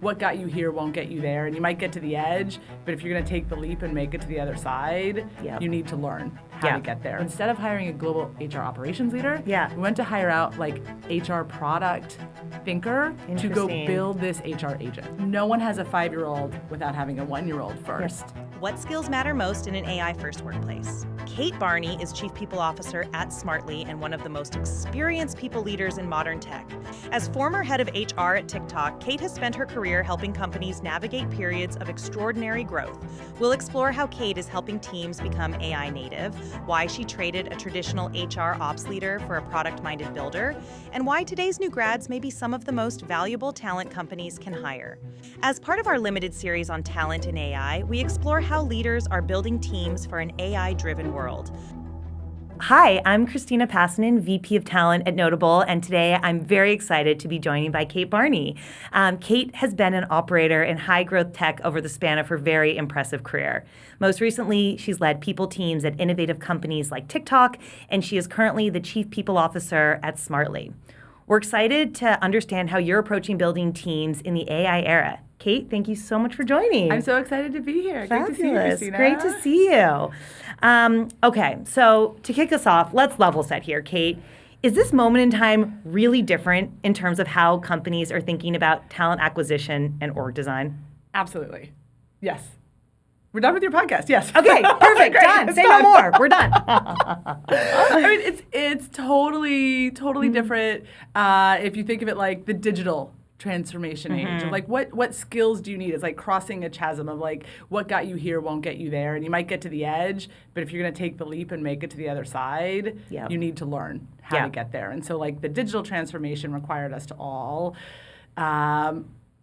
what got you here won't get you there. And you might get to the edge, but if you're going to take the leap and make it to the other side, you need to learn how to get there. Instead of hiring a global HR operations leader, we went to hire out like HR product thinker to go build this HR agent. No one has a 5-year-old without having a 1-year-old first. What skills matter most in an AI-first workplace? Kate Barney is Chief People Officer at Smartly and one of the most experienced people leaders in modern tech. As former head of HR at TikTok, Kate has spent her career helping companies navigate periods of extraordinary growth. We'll explore how Kate is helping teams become AI native, why she traded a traditional HR ops leader for a product-minded builder, and why today's new grads may be some of the most valuable talent companies can hire. As part of our limited series on talent and AI, we explore how leaders are building teams for an AI-driven world. Hi, I'm Christina Passanen, VP of Talent at Notable, and today I'm very excited to be joined by Kate Barney. Kate has been an operator in high-growth tech over the span of her very impressive career. Most recently, she's led people teams at innovative companies like TikTok, and she is currently the Chief People Officer at Smartly. We're excited to understand how you're approaching building teams in the AI era. Kate, thank you so much for joining. I'm so excited to be here. Fabulous. Great to see you, Christina. Great to see you. Okay, so to kick us off, let's level set here, Kate. Is this moment in time really different in terms of how companies are thinking about talent acquisition and org design? Absolutely. Yes. We're done with your podcast. Yes. Okay, perfect. Done. Say no more. We're done. I mean, it's totally different if you think of it like the digital transformation age of like what skills do you need? It's like crossing a chasm of like what got you here won't get you there, and you might get to the edge, but if you're going to take the leap and make it to the other side, you need to learn how to get there. And so like the digital transformation required us to all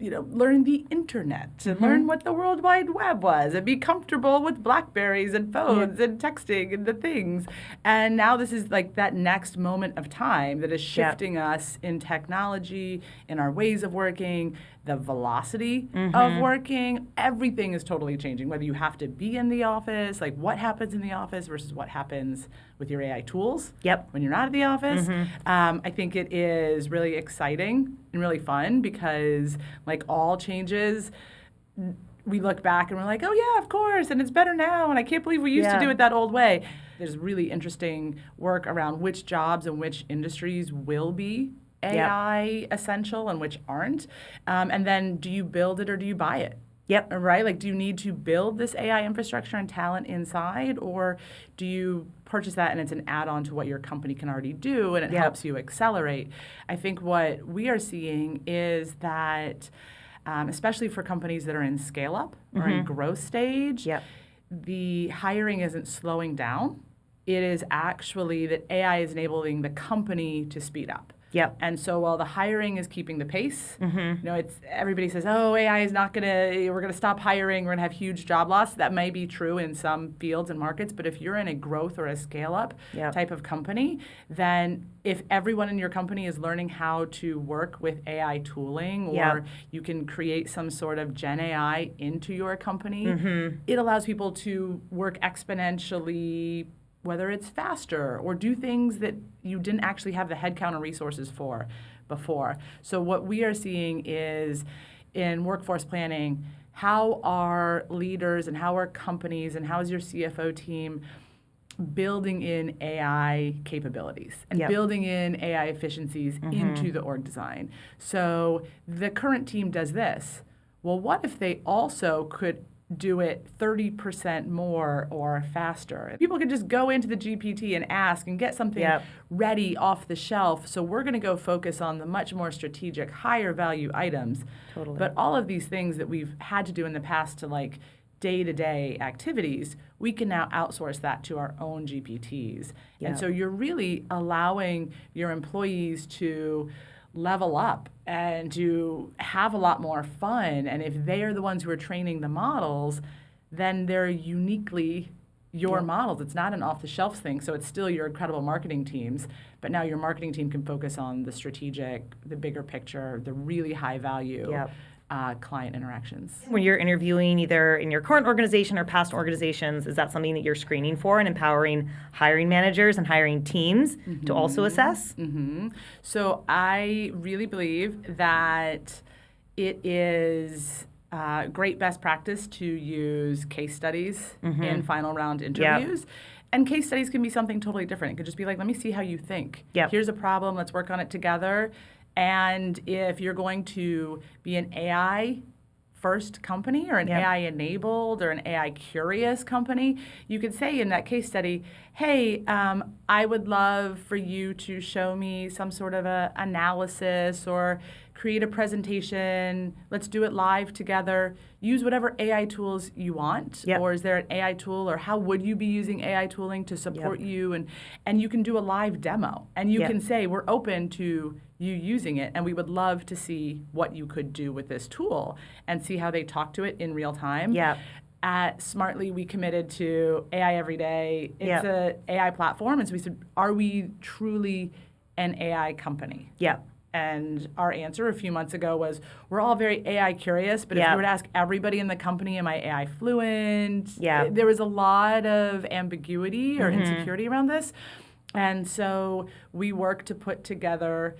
learn the internet and learn what the World Wide Web was and be comfortable with BlackBerries and phones and texting and the things. And now this is like that next moment of time that is shifting us in technology, in our ways of working, the velocity of working. Everything is totally changing, whether you have to be in the office, like what happens in the office versus what happens with your AI tools when you're not at the office. I think it is really exciting and really fun because like all changes, we look back and we're like, oh yeah, of course, and it's better now, and I can't believe we used to do it that old way. There's really interesting work around which jobs and which industries will be AI essential and which aren't. And then do you build it or do you buy it? Right? Like, do you need to build this AI infrastructure and talent inside, or do you purchase that and it's an add-on to what your company can already do and it helps you accelerate? I think what we are seeing is that, especially for companies that are in scale-up or in growth stage, the hiring isn't slowing down. It is actually that AI is enabling the company to speed up. And so while the hiring is keeping the pace, it's everybody says, oh, AI is not we're gonna stop hiring, we're gonna have huge job loss. That may be true in some fields and markets, but if you're in a growth or a scale-up type of company, then if everyone in your company is learning how to work with AI tooling, or you can create some sort of Gen AI into your company, it allows people to work exponentially, whether it's faster or do things that you didn't actually have the headcount or resources for before. So what we are seeing is in workforce planning, how are leaders and how are companies and how is your CFO team building in AI capabilities and building in AI efficiencies into the org design? So the current team does this. Well, what if they also could do it 30% more or faster? People can just go into the GPT and ask and get something ready off the shelf. So we're going to go focus on the much more strategic, higher value items. But all of these things that we've had to do in the past to like day-to-day activities, we can now outsource that to our own GPTs. And so you're really allowing your employees to level up and to have a lot more fun. And if they are the ones who are training the models, then they're uniquely your models. It's not an off-the-shelf thing, so it's still your incredible marketing teams, but now your marketing team can focus on the strategic, the bigger picture, the really high-value client interactions. When you're interviewing either in your current organization or past organizations, is that something that you're screening for and empowering hiring managers and hiring teams to also assess? So I really believe that it is great best practice to use case studies in final round interviews. And case studies can be something totally different. It could just be like, let me see how you think. Here's a problem. Let's work on it together. And if you're going to be an AI first company or an AI enabled or an AI curious company, you could say in that case study, hey, I would love for you to show me some sort of a analysis or create a presentation. Let's do it live together. Use whatever AI tools you want. Or is there an AI tool, or how would you be using AI tooling to support you? And you can do a live demo. And you can say, we're open to you using it, and we would love to see what you could do with this tool and see how they talk to it in real time. At Smartly, we committed to AI every day. It's an AI platform, and so we said, are we truly an AI company? And our answer a few months ago was, we're all very AI curious, but if you were to ask everybody in the company, am I AI fluent? There was a lot of ambiguity or insecurity around this. And so we worked to put together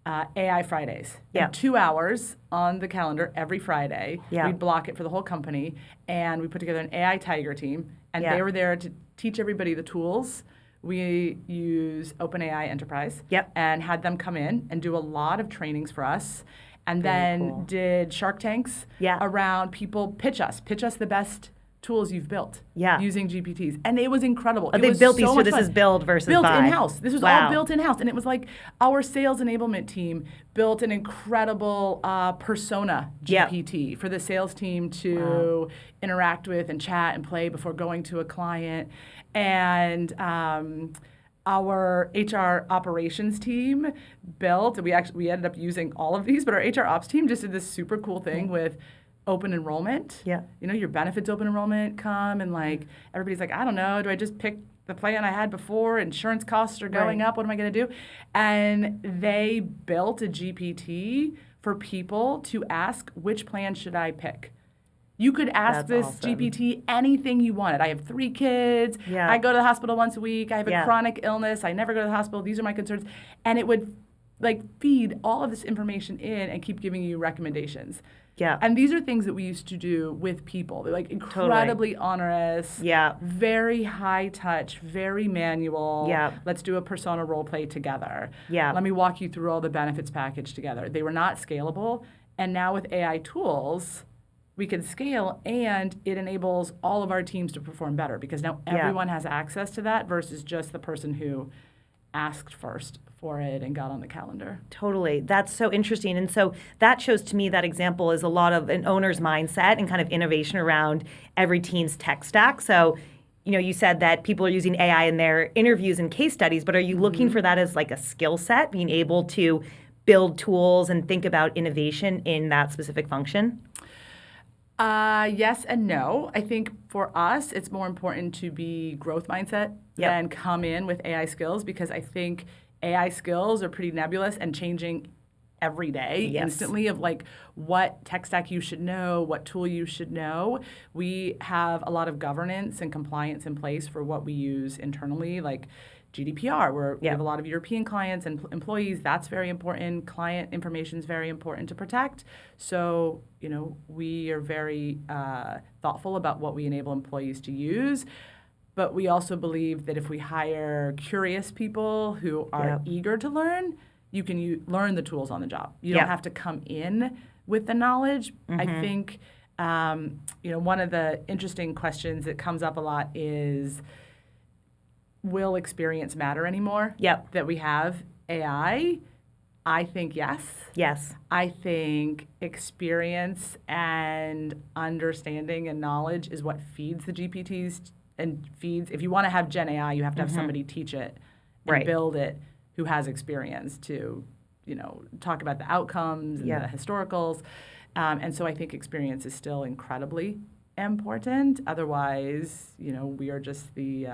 AI Fridays. 2 hours on the calendar every Friday. We'd block it for the whole company. And we put together an AI Tiger team. And they were there to teach everybody the tools. We use OpenAI Enterprise and had them come in and do a lot of trainings for us. And then did Shark Tanks around people pitch us the best tools you've built using GPTs. And it was incredible. They built these, so this is build versus built buy. in-house. This was all built in-house. And it was like our sales enablement team built an incredible persona GPT for the sales team to interact with and chat and play before going to a client. And our HR operations team built, we ended up using all of these, but our HR ops team just did this super cool thing with open enrollment. You know, your benefits open enrollment come and like everybody's like, I don't know, do I just pick the plan I had before? Insurance costs are going up. What am I going to do? And they built a GPT for people to ask, which plan should I pick? You could ask this GPT anything you wanted. I have 3 kids. I go to the hospital once a week. I have a chronic illness. I never go to the hospital. These are my concerns. And it would like feed all of this information in and keep giving you recommendations. And these are things that we used to do with people. They're like incredibly onerous, very high touch, very manual. Let's do a persona role play together. Let me walk you through all the benefits package together. They were not scalable. And now with AI tools, we can scale, and it enables all of our teams to perform better because now everyone has access to that versus just the person who asked first for it and got on the calendar. Totally. That's so interesting. And so that shows to me that example is a lot of an owner's mindset and kind of innovation around every team's tech stack. So, you know, you said that people are using AI in their interviews and case studies, but are you looking for that as like a skill set, being able to build tools and think about innovation in that specific function? Yes and no. I think for us, it's more important to be growth mindset than come in with AI skills, because I think AI skills are pretty nebulous and changing every day instantly of like what tech stack you should know, what tool you should know. We have a lot of governance and compliance in place for what we use internally, like GDPR, where we have a lot of European clients and employees. That's very important. Client information is very important to protect. So, you know, we are very thoughtful about what we enable employees to use. But we also believe that if we hire curious people who are eager to learn, you can learn the tools on the job. You don't have to come in with the knowledge. I think, you know, one of the interesting questions that comes up a lot is, will experience matter anymore? That we have AI? I think yes. I think experience and understanding and knowledge is what feeds the GPTs and feeds. If you want to have Gen AI, you have to have somebody teach it and build it who has experience to, you know, talk about the outcomes and the historicals. And so I think experience is still incredibly important. Otherwise, you know, we are just the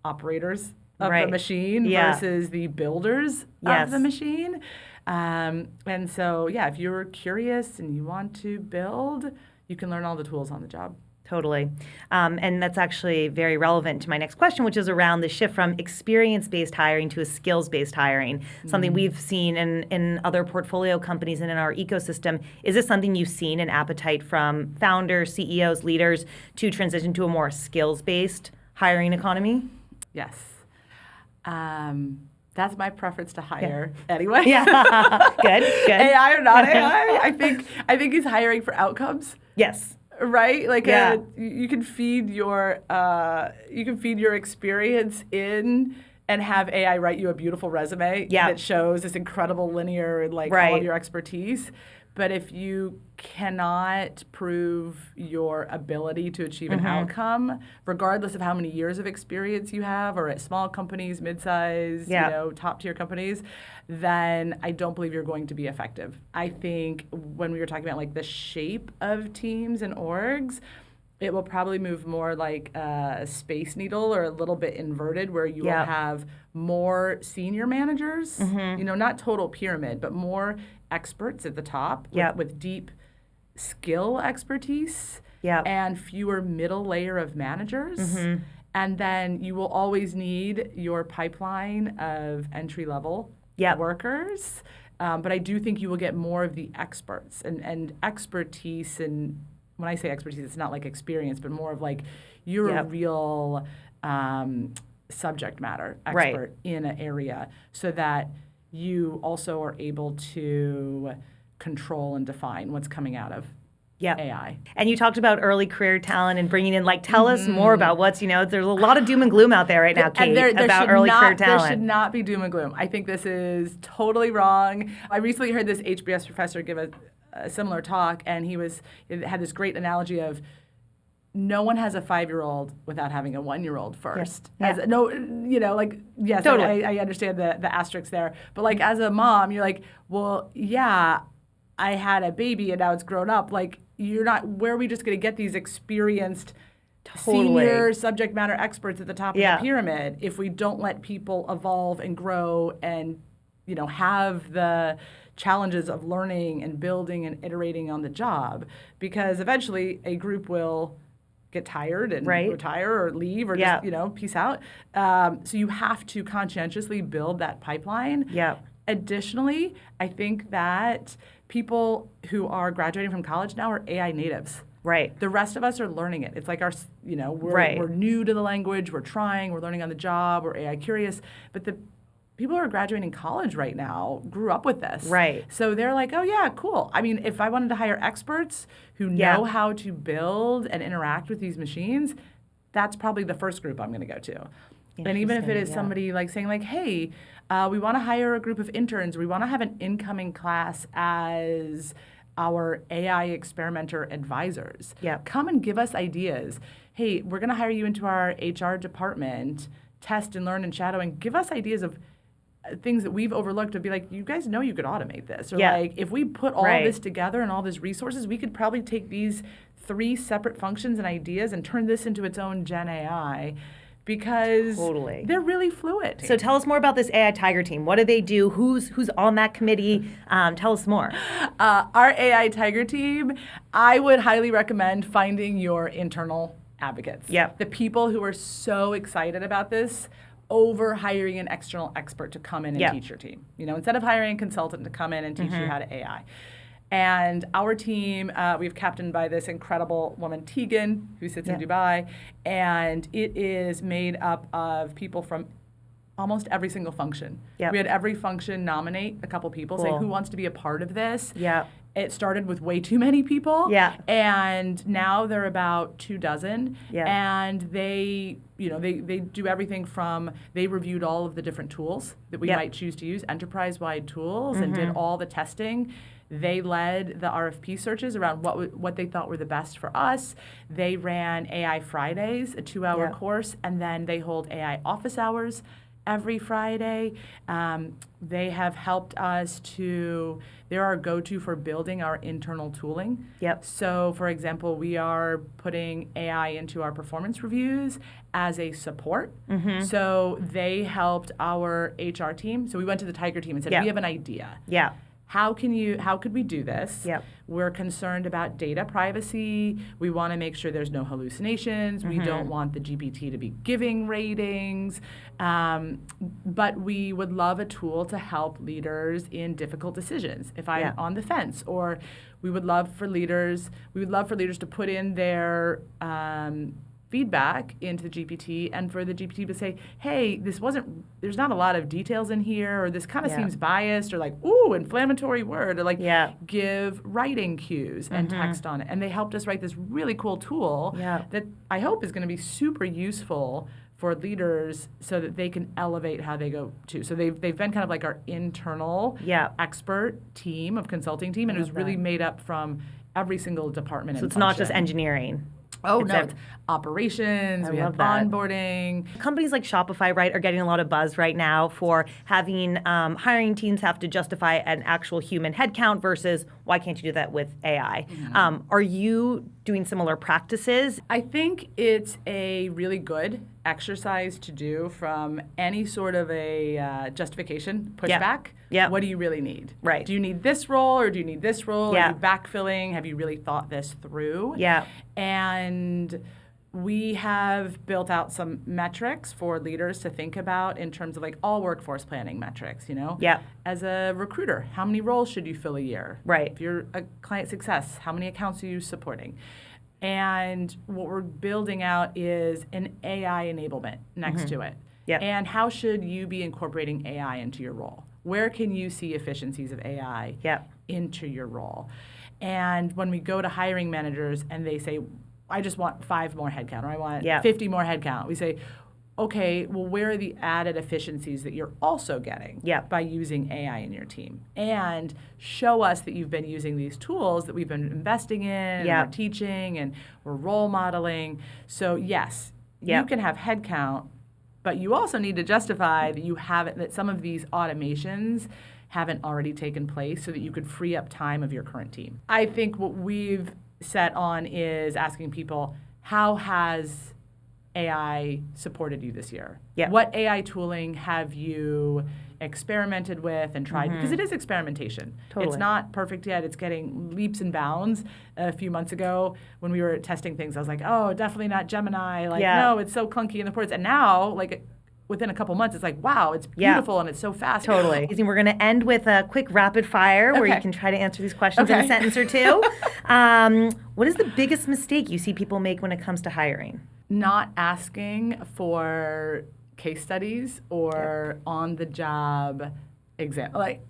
operators of the machine versus the builders of the machine. And so, if you're curious and you want to build, you can learn all the tools on the job. Totally. And that's actually very relevant to my next question, which is around the shift from experience-based hiring to a skills-based hiring, something we've seen in other portfolio companies and in our ecosystem. Is this something you've seen an appetite from founders, CEOs, leaders to transition to a more skills-based hiring economy? Yes. That's my preference to hire anyway. Yeah. Good. AI or not AI, I think he's hiring for outcomes. Yes. Right? Like you can feed your experience in and have AI write you a beautiful resume that shows this incredible linear all of your expertise. But if you cannot prove your ability to achieve an outcome, regardless of how many years of experience you have, or at small companies, mid-size, top tier companies, then I don't believe you're going to be effective. I think when we were talking about the shape of teams and orgs, it will probably move more like a space needle or a little bit inverted, where you will have more senior managers, not total pyramid, but more experts at the top with deep skill expertise and fewer middle layer of managers. And then you will always need your pipeline of entry-level workers. But I do think you will get more of the experts and expertise. And when I say expertise, it's not like experience, but more of you're a real subject matter expert in an area, so that you also are able to control and define what's coming out of AI. And you talked about early career talent and bringing in, tell us more about what's, there's a lot of doom and gloom out there right now, Kate, about early career talent. There should not be doom and gloom. I think this is totally wrong. I recently heard this HBS professor give a similar talk, and it had this great analogy of, no one has a 5-year-old without having a 1-year-old first. Yes. Yes, totally. I understand the asterisks there. But as a mom, you're well, yeah, I had a baby and now it's grown up. You're not, where are we just going to get these experienced senior subject matter experts at the top of the pyramid if we don't let people evolve and grow and, have the challenges of learning and building and iterating on the job? Because eventually a group will get tired and retire or leave or just, peace out. So you have to conscientiously build that pipeline. Additionally, I think that people who are graduating from college now are AI natives. The rest of us are learning it. It's like we're new to the language, we're trying, we're learning on the job, we're AI curious. But the people who are graduating college right now grew up with this. So they're oh yeah, cool. I mean, if I wanted to hire experts who know how to build and interact with these machines, that's probably the first group I'm going to go to. And even if it is somebody saying hey, we want to hire a group of interns, we want to have an incoming class as our AI experimenter advisors. Come and give us ideas. Hey, we're going to hire you into our HR department, test and learn and shadow, and give us ideas of things that we've overlooked, to be you guys know you could automate this. Or if we put all this together and all these resources, we could probably take these 3 separate functions and ideas and turn this into its own Gen AI, because they're really fluid. So tell us more about this AI Tiger Team. What do they do? Who's on that committee? Tell us more. Our AI Tiger Team, I would highly recommend finding your internal advocates. The people who are so excited about this, over hiring an external expert to come in and teach your team. Instead of hiring a consultant to come in and teach you how to AI. And our team, we've captained by this incredible woman, Tegan, who sits in Dubai. And it is made up of people from almost every single function. We had every function nominate a couple people, say who wants to be a part of this. It started with way too many people. And now they're about 24. And they do everything from, they reviewed all of the different tools that we might choose to use, enterprise-wide tools, and did all the testing. They led the RFP searches around what they thought were the best for us. They ran AI Fridays, a 2-hour course, and then they hold AI office hours every Friday. They have helped us they're our go-to for building our internal tooling. So, for example, we are putting AI into our performance reviews as a support. So they helped our HR team. So we went to the Tiger team and said, we have an idea. how could we do this? Yep. We're concerned about data privacy. We want to make sure there's no hallucinations. We don't want the GPT to be giving ratings. But we would love a tool to help leaders in difficult decisions. If I'm on the fence, or we would love for leaders to put in their feedback into the GPT, and for the GPT to say, hey, there's not a lot of details in here, or this kind of seems biased, or like, ooh, inflammatory word, or like give writing cues and text on it. And they helped us write this really cool tool that I hope is going to be super useful for leaders so that they can elevate how they go too. So they've been kind of like our internal expert team of consulting team, and it was really made up from every single department. So it's not just engineering. Oh, no, it's operations, we have onboarding. Companies like Shopify, right, are getting a lot of buzz right now for having hiring teams have to justify an actual human headcount versus why can't you do that with AI? Are you doing similar practices? I think it's a really good exercise to do from any sort of a justification, pushback. What do you really need? Right. Do you need this role, or do you need this role? Are you backfilling? Have you really thought this through? And we have built out some metrics for leaders to think about in terms of like all workforce planning metrics, As a recruiter, how many roles should you fill a year? Right. If you're a client success, how many accounts are you supporting? And what we're building out is an AI enablement next to it. And how should you be incorporating AI into your role? Where can you see efficiencies of AI into your role? And when we go to hiring managers and they say, I just want 5 more headcount, or I want 50 more headcount, we say, okay, well, where are the added efficiencies that you're also getting by using AI in your team? And show us that you've been using these tools that we've been investing in, and we're teaching, and we're role modeling. So yes, you can have headcount, but you also need to justify that that some of these automations haven't already taken place so that you could free up time of your current team. I think what we've set on is asking people, how has AI supported you this year? What AI tooling have you experimented with and tried? Because it is experimentation. It's not perfect yet. It's getting leaps and bounds. A few months ago when we were testing things, I was like, oh, definitely not Gemini. No, it's so clunky in the ports. And now, within a couple months, it's like, wow, it's beautiful and it's so fast. Totally. We're going to end with a quick rapid fire where you can try to answer these questions in a sentence or two. What is the biggest mistake you see people make when it comes to hiring? Not asking for case studies or on-the-job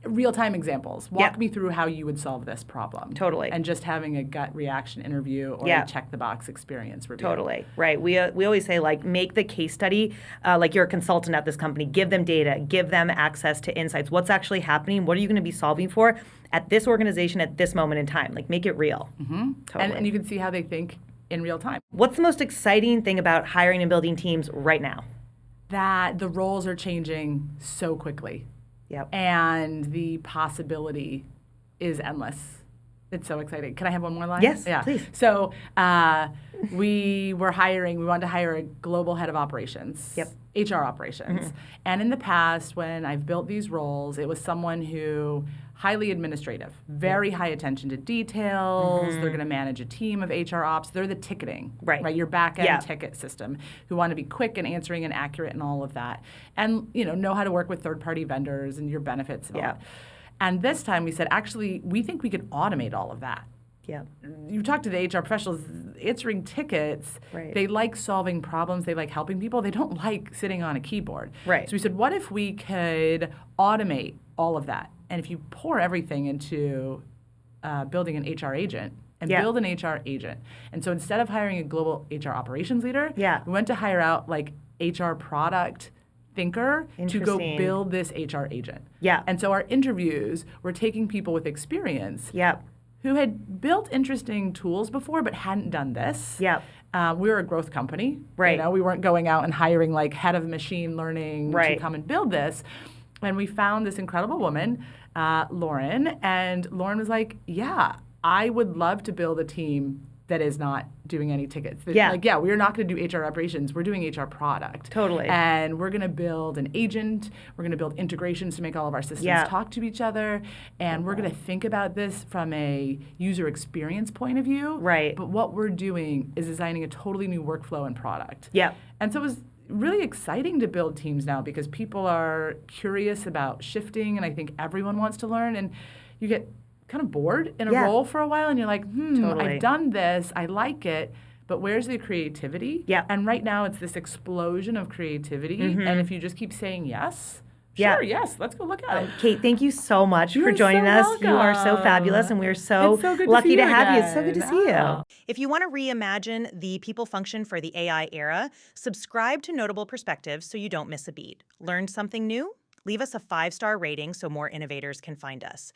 real-time examples. Walk me through how you would solve this problem. Totally. And just having a gut reaction interview or a check-the-box experience review. Totally. Right. We always say, make the case study like you're a consultant at this company. Give them data. Give them access to insights. What's actually happening? What are you going to be solving for at this organization at this moment in time? Make it real. Totally. And you can see how they think in real time. What's the most exciting thing about hiring and building teams right now? That the roles are changing so quickly. And the possibility is endless. It's so exciting. Can I have one more line? Yes, please. So we wanted to hire a global head of operations, HR operations. And in the past, when I've built these roles, it was someone who highly administrative, very high attention to details. They're going to manage a team of HR ops. They're the ticketing, right? Your back-end ticket system, who want to be quick and answering and accurate and all of that. And, know how to work with third-party vendors and your benefits and all that. And this time we said, actually, we think we could automate all of that. You talk to the HR professionals, answering tickets, they like solving problems, they like helping people, they don't like sitting on a keyboard. So we said, what if we could automate all of that? And if you pour everything into building an HR agent and build an HR agent. And so instead of hiring a global HR operations leader, we went to hire out HR product thinker to go build this HR agent. And so our interviews were taking people with experience who had built interesting tools before but hadn't done this. We were a growth company. We weren't going out and hiring head of machine learning to come and build this. And we found this incredible woman, Lauren, and Lauren was like, I would love to build a team that is not doing any tickets. Yeah. Like, yeah, we're not going to do HR operations. We're doing HR product. Totally. And we're going to build an agent. We're going to build integrations to make all of our systems talk to each other. And we're going to think about this from a user experience point of view. Right. But what we're doing is designing a totally new workflow and product. Yeah. And so it was really exciting to build teams now because people are curious about shifting, and I think everyone wants to learn. And you get kind of bored in a role for a while, and you're like, Totally. I've done this, I like it, but where's the creativity? Yeah. And right now it's this explosion of creativity, and if you just keep saying yes, Yeah. sure, yes, let's go look at it. Kate, thank you so much for You're joining so us. You are so welcome. fabulous, and we are so, It's so good to lucky see to you have you. It's so good to again. see you. Oh. If you want to reimagine the people function for the AI era, subscribe to Notable Perspectives so you don't miss a beat. Learn something new? Leave us a 5-star rating so more innovators can find us.